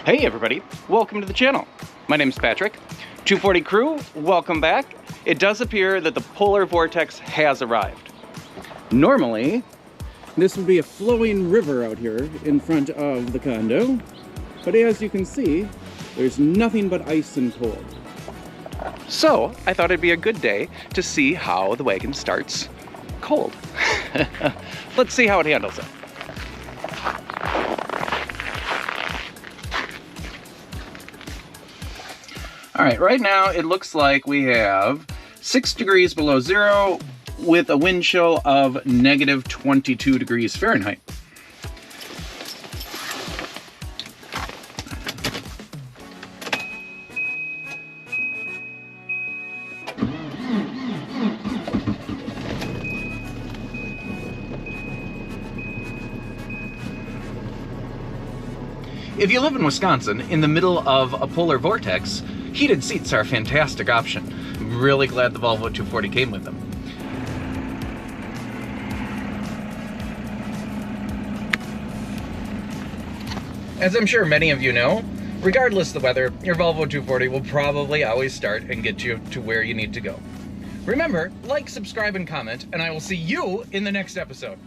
Hey everybody, welcome to the channel. My name's Patrick. 240 crew, welcome back. It does appear that the polar vortex has arrived. Normally, this would be a flowing river out here in front of the condo, but as you can see, there's nothing but ice and cold. So, I thought it'd be a good day to see how the wagon starts cold. Let's see how it handles it. All right, right now it looks like we have 6 degrees below zero with a wind chill of negative 22 degrees Fahrenheit. If you live in Wisconsin, in the middle of a polar vortex, heated seats are a fantastic option. I'm really glad the Volvo 240 came with them. As I'm sure many of you know, regardless of the weather, your Volvo 240 will probably always start and get you to where you need to go. Remember, like, subscribe, and comment, and I will see you in the next episode.